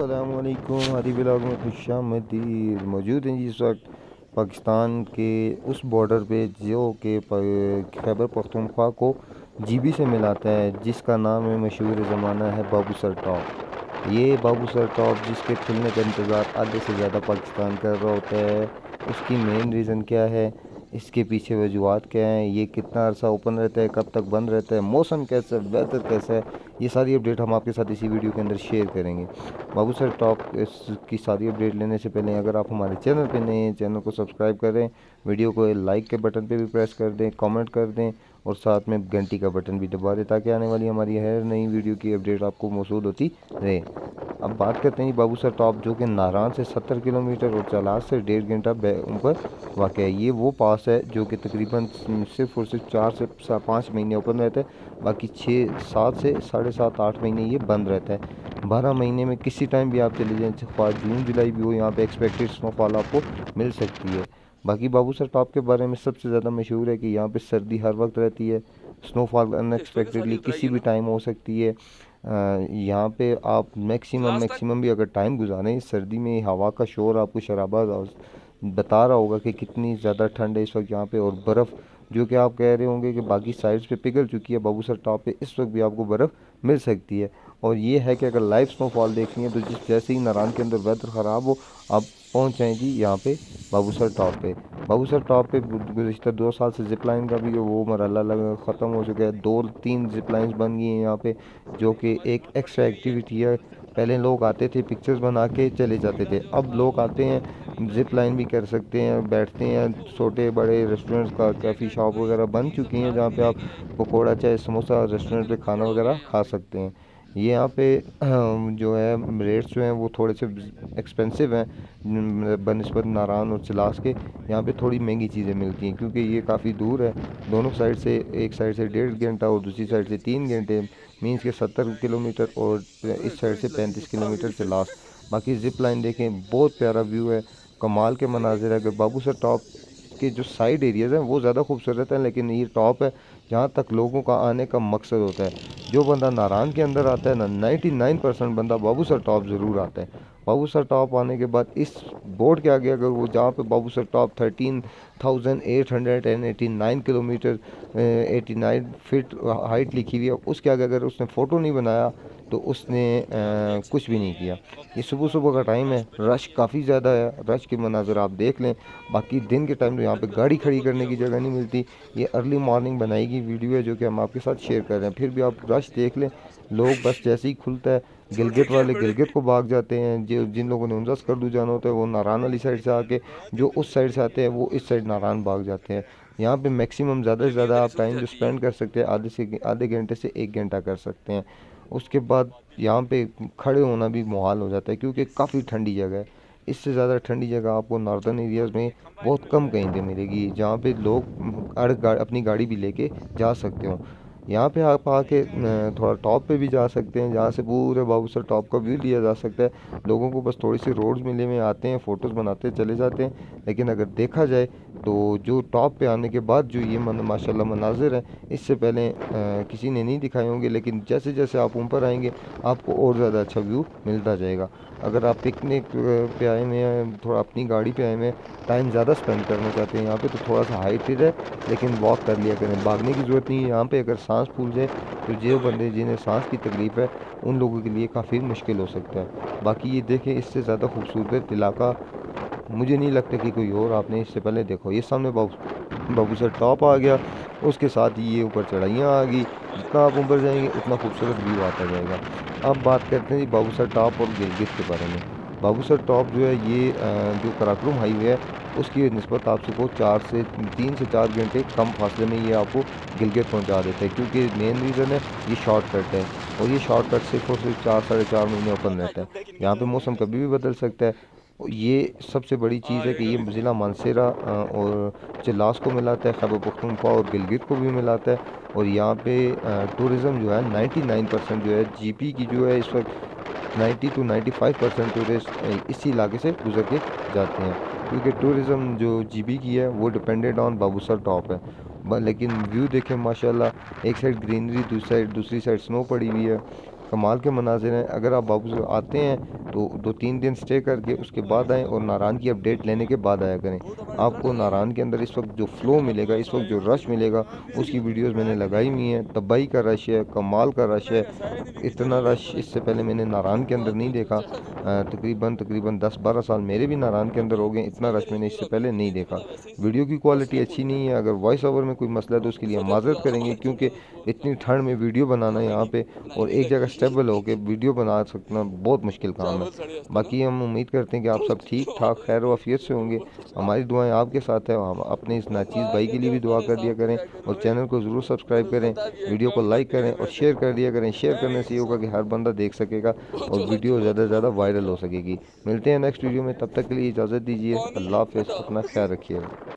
अस्सलामुअलैकुम हादी ब्लॉग में खुशामदीद। मौजूद हैं जी इस वक्त पाकिस्तान के उस बॉर्डर पे जो कि खैबर पख्तूनख्वा को जीबी से मिलाता है, जिसका नाम है मशहूर ज़माना है बाबू सर टॉप। ये बाबू सर टॉप जिसके खुलने का इंतज़ार आधे से ज़्यादा पाकिस्तान कर रहा होता है, उसकी मेन रीज़न क्या है, इसके पीछे वजूहत क्या हैं, ये कितना अरसा ओपन रहता है, कब तक बंद रहता है, मौसम कैसा है, वेदर कैसा है, ये सारी अपडेट हम आपके साथ इसी वीडियो के अंदर शेयर करेंगे। बाबू सर टॉप इसकी सारी अपडेट लेने से पहले अगर आप हमारे चैनल पे नए हैं, चैनल को सब्सक्राइब करें, वीडियो को लाइक के बटन पे भी प्रेस कर दें, कमेंट कर दें और साथ में घंटी का बटन भी दबा दें ताकि आने वाली हमारी हर नई वीडियो की अपडेट आपको मौसूल होती रहे। अब बात करते हैं बाबू सर टॉप, जो कि नारान से 70 किलोमीटर और चलास से 1.5 घंटा ऊपर वाक़ है। ये वो पास है जो कि तकरीबन सिर्फ और सिर्फ 4 से 5 महीने ओपन रहता है, बाकी 6 7 से 7.5 8 महीने ये बंद रहता है। 12 महीने में किसी टाइम भी आप चले जाएँ, ख्वाह जून जुलाई भी हो, यहाँ पे एक्सपेक्टेड स्नोफॉल आपको मिल सकती है। बाकी बाबू सर टॉप के बारे में सबसे ज़्यादा मशहूर है कि यहाँ पे सर्दी हर वक्त रहती है, स्नोफॉल अनएक्सपेक्टेडली किसी भी टाइम हो सकती है। यहाँ पे आप मैक्सिमम भी अगर टाइम गुजारें सर्दी में, हवा का शोर आपको शराबा बता रहा होगा कि कितनी ज़्यादा ठंड है इस वक्त यहाँ पे। और बर्फ़ जो कि आप कह रहे होंगे कि बाकी साइड्स पे पिघल चुकी है, बाबू सर टॉप पे इस वक्त भी आपको बर्फ़ मिल सकती है। और ये है कि अगर लाइव स्नोफॉल देखनी है तो जैसे ही नारान के अंदर वेदर ख़राब हो, आप पहुँच जाएँ जी यहाँ पे बाबू सर टॉप पे। बाबू सर टॉप पे गुज़श्ता 2 साल से ज़िप लाइन का भी वो मरहला ख़त्म हो चुका है। 2 3 ज़िप लाइन्स बन गई हैं यहाँ पे, जो कि एक एक्स्ट्रा एक्टिविटी है। पहले लोग आते थे पिक्चर्स बना के चले जाते थे, अब लोग आते हैं ज़िप लाइन भी कर सकते हैं, बैठते हैं। छोटे बड़े रेस्टोरेंट्स का काफ़ी शॉप वगैरह बन चुकी हैं जहाँ पे आप पकौड़ा चाय समोसा रेस्टोरेंट पे खाना वगैरह खा सकते हैं। ये यहाँ पे जो है रेट्स जो हैं वो थोड़े से एक्सपेंसिव हैं बनस्बत नारान और चलास के। यहाँ पे थोड़ी महंगी चीज़ें मिलती हैं क्योंकि ये काफ़ी दूर है, दोनों साइड से, एक साइड से 1.5 घंटा और दूसरी साइड से 3 घंटे, मीन्स के 70 किलोमीटर और इस साइड से 35 किलोमीटर चलास। बाकी ज़िप लाइन देखें, बहुत प्यारा व्यू है, कमाल के मनाजिर है। अगर बाबू सर टॉप के जो साइड एरियाज़ हैं वो ज़्यादा खूबसूरत हैं, लेकिन ये टॉप है जहाँ तक लोगों का आने का मकसद होता है। जो बंदा नारान के अंदर आता है ना, 99% बंदा बाबू सर टॉप ज़रूर आता है। बाबू सर टॉप आने के बाद इस बोर्ड के आगे अगर वो जहाँ पे Babu sir top 13,889 kilometre 89 feet height लिखी हुई है, उसके आगे अगर उसने फ़ोटो नहीं बनाया तो उसने कुछ भी नहीं किया। ये सुबह सुबह का टाइम है, रश काफ़ी ज़्यादा है, रश के मनाज़र आप देख लें। बाकी दिन के टाइम तो यहाँ पे गाड़ी खड़ी करने की जगह नहीं मिलती। ये अर्ली मॉर्निंग बनाई गई वीडियो है जो कि हम आपके साथ शेयर कर रहे हैं, फिर भी आप रश देख लें। लोग बस जैसे ही खुलता है, गिलगित वाले गिलगित को भाग जाते हैं, जो जिन लोगों ने उनका स्कर्दू जाना होता है वो नारान वाली साइड से आके, जो उस साइड से आते हैं वो इस साइड नारान भाग जाते हैं। यहाँ पे मैक्सिमम ज़्यादा से ज़्यादा आप टाइम जो स्पेंड कर सकते हैं आधे घंटे से 1 घंटा कर सकते हैं। उसके बाद यहाँ पे खड़े होना भी मुहाल हो जाता है क्योंकि काफ़ी ठंडी जगह है। इससे ज़्यादा ठंडी जगह आपको नॉर्दर्न एरियाज़ में बहुत कम कहीं पे मिलेगी, जहाँ पे लोग अपनी गाड़ी भी लेके जा सकते हो। यहाँ पे आप आके थोड़ा टॉप पे भी जा सकते हैं, जहाँ से पूरे बाबूसर टॉप का व्यू लिया जा सकता है। लोगों को बस थोड़ी सी रोड्स मिले हुए, आते हैं फ़ोटोज़ बनाते हैं चले जाते हैं। लेकिन अगर देखा जाए तो जो टॉप पे आने के बाद जो ये माशाल्लाह मनाजिर हैं, इससे पहले किसी ने नहीं दिखाए होंगे, लेकिन जैसे जैसे आप ऊपर आएंगे आपको और ज़्यादा अच्छा व्यू मिलता जाएगा। अगर आप पिकनिक पे आए हुए हैं, थोड़ा अपनी गाड़ी पे आए हुए हैं, टाइम ज़्यादा स्पेंड करना चाहते हैं यहाँ पे, तो थोड़ा सा हाइटेड है, लेकिन वॉक कर लिया करें, भागने की ज़रूरत नहीं है। यहाँ पे अगर सांस फूल जाए तो जो बंदे जिन्हें सांस की तकलीफ़ है उन लोगों के लिए काफ़ी मुश्किल हो सकता है। बाकी ये देखें, इससे ज़्यादा खूबसूरत इलाका मुझे नहीं लगता कि कोई और आपने इससे पहले देखो। ये सामने बाबू सर टॉप आ गया, उसके साथ ही ये ऊपर चढ़ाइयाँ आ गई, जितना आप ऊपर जाएंगे उतना खूबसूरत व्यू आता जाएगा। अब बात करते हैं जी बाबू सर टॉप और गिलगित के बारे में। बाबू सर टॉप जो है ये जो कराकोरम हाईवे है उसकी नस्बत आपको 3 से 4 घंटे कम फासले में ये आपको गिलगित पहुंचा देता है, क्योंकि मेन रीज़न है ये शॉर्टकट है। और ये शॉर्टकट सिर्फ और सिर्फ 4 साढ़े 4 महीने ओपन रहता है। यहाँ पे मौसम कभी भी बदल सकता है। ये सबसे बड़ी चीज़ है कि ये ज़िला मानसेरा और चिल्लास को मिलाता है, खैबर पख्तूनख्वा और गिलगित को भी मिलाता है। और यहाँ पे टूरिज़्म जो है 99% जो है जीपी की जो है इस वक्त 90 to 95% टूरिस्ट इसी इलाके से गुजर के जाते हैं, क्योंकि टूरिज़्म जो जीबी की है वो डिपेंडेड ऑन बाबूसर टॉप है। लेकिन व्यू देखें माशाल्लाह, एक साइड ग्रीनरी, दूसरी साइड स्नो पड़ी हुई है। कमाल के मनाजिर हैं। अगर आप बाबू आते हैं तो 2-3 दिन स्टे करके उसके बाद आएँ और नारान की अपडेट लेने के बाद आया करें। आपको नारान के अंदर इस वक्त जो फ्लो मिलेगा, इस वक्त जो रश मिलेगा, उसकी वीडियोस मैंने लगाई हुई हैं। तबाही का रश है, कमाल का रश है। इतना रश इससे पहले मैंने नारान के अंदर नहीं देखा। तकरीबन तकरीबन 10-12 साल मेरे भी नारान के अंदर हो गए, इतना रश मैंने इससे पहले नहीं देखा। वीडियो की क्वालिटी अच्छी नहीं है। अगर वॉइस ओवर में कोई मसला है तो उसके लिए हम माजरत करेंगे, क्योंकि इतनी ठंड में वीडियो बनाना यहाँ पे और एक जगह स्टेबल होकर वीडियो बना सकना बहुत मुश्किल काम है। बाकी हम उम्मीद करते हैं कि आप सब ठीक ठाक खैर वाफियत से होंगे। हमारी दुआएं आपके साथ है। हम अपने इस नाचीज़ भाई के लिए भी दुआ कर दिया करें और चैनल को ज़रूर सब्सक्राइब करें, वीडियो को लाइक करें और शेयर कर दिया करें। शेयर करने से ये होगा कि हर बंदा देख सकेगा और वीडियो ज़्यादा से ज़्यादा वायरल हो सकेगी। मिलते हैं नेक्स्ट वीडियो में, तब तक के लिए इजाज़त दीजिए। अल्लाह हाफ़िज़, अपना ख्याल रखिएगा।